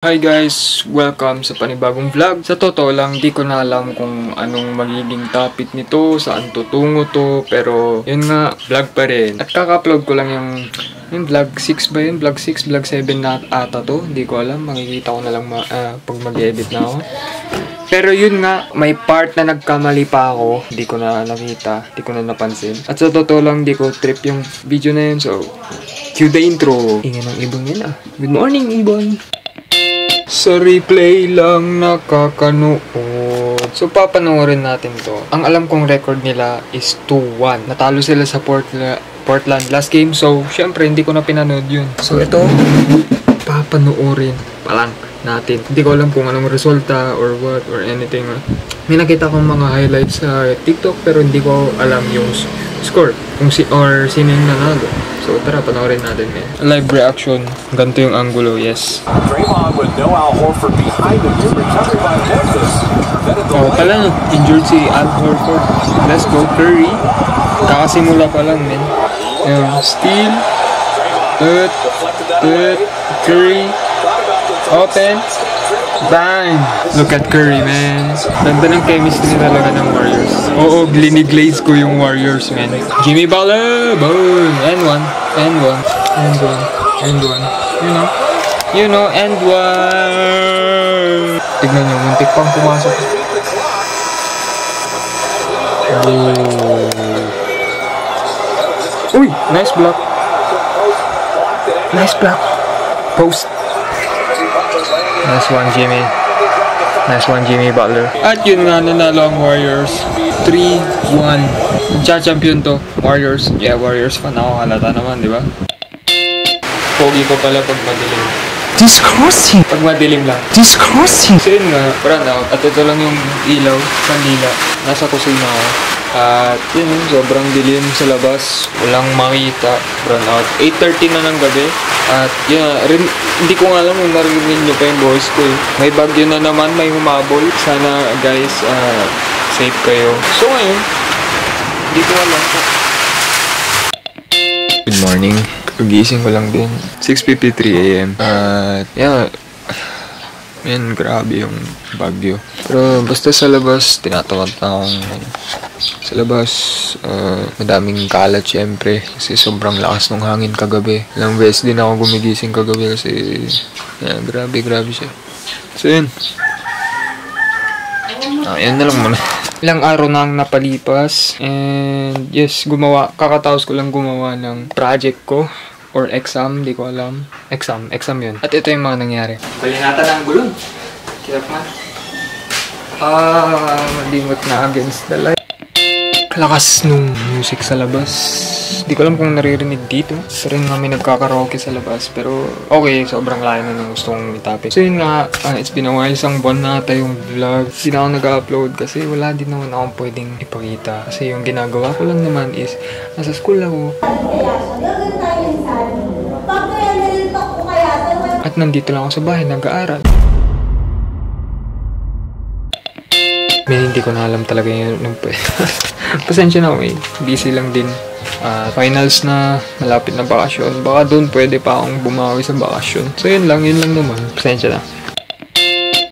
Hi guys! Welcome sa panibagong vlog. Sa totoo lang, di ko na alam kung anong magiging topic nito, saan tutungo to, pero yun nga, vlog pa rin. At kaka-upload ko lang yung vlog 6 ba yun? Vlog 6, vlog 7 na ata to. Di ko alam, makikita ko na lang pag mag-edit na ako. Pero yun nga, may part na nagkamali pa ako, di ko na nakita, di ko na napansin. At sa totoo lang, di ko trip yung video na yun, so cue the intro. Ingay ng ibon yun ah. Good morning, ibon! Sa replay lang nakakanood. So, papanoorin natin to. Ang alam kong record nila is 2-1. Natalo sila sa Portland last game. So, syempre, hindi ko na pinanood yun. So, ito, papanoorin pa lang natin. Hindi ko alam kung anong resulta or what or anything. May nakita kong mga highlights sa TikTok pero hindi ko alam yung score. Kung sino yung nanalo. So, tara, panoorin natin Live reaction. Ganito yung angulo, yes. Draymond with no Al Horford behind him. Good recovery by Memphis. Oh, pala, injured si Al Horford. Let's go, Curry. Kakasimula pa lang, men. Steal. Curry. Open. Bang! Look at Curry, man. Ganda ng chemistry talaga ng Warriors. Oo, gliniglaze ko yung Warriors, man. Jimmy Butler! Boom! And one. You know, and one. Tignan nyo, muntik pang pumasok. Oh. Uy! Nice block. Post. Nice one, Jimmy Butler. At yun nga, nanalo ang Warriors. 3-1. Champion to. Warriors. Yeah, Warriors fan ako. Halata naman, di ba? Pogi ko pala pag madilim. Disgusting. Pag madilim lang. Disgusting. So yun nga, brand out. At ito lang yung ilaw, kandila. Nasa kusina ako. At yun, sobrang dilim sa labas. Walang makita. Brand out. 8:30 na ng gabi. At yun, hindi ko alam kung narinig nyo pa yung voice ko. May bagyo na naman, may humabol. Sana guys, safe kayo. So ngayon, hindi ko alam. Good morning. Kagising ko lang din. 6:53 AM. At yan, grabe yung bagyo. Pero basta sa labas, tinatawag na akong sa labas, madaming kalat syempre. Kasi sobrang lakas ng hangin kagabi. Ilang beses din ako gumigising kagabi kasi grabe siya. So yun. Yan na lang muna. Ilang araw na ang napalipas. And yes, kakataos ko lang gumawa ng project ko. Or exam, di ko alam. Exam yun. At ito yung mga nangyari. Balinatan ng gulong. Kirap na. Malimot na against the light. Lakas nung music sa labas. Di ko alam kung naririnig dito. Pero yun nga, may nagkakaraoke sa labas. Pero okay, sobrang layo na nung gusto kong topic. So yun nga, it's been a while. Isang buwan na ata yung vlog. Hindi na ako nag-upload kasi wala din naman akong pwedeng ipakita. Kasi yung ginagawa ko lang naman is nasa school ako. At nandito lang ako sa bahay, nag-aaral. Hindi ko na alam talaga yun. Pasensya na ako busy lang din. Finals na, malapit na bakasyon. Baka doon pwede pa akong bumawi sa bakasyon. So yun lang naman. Pasensya na.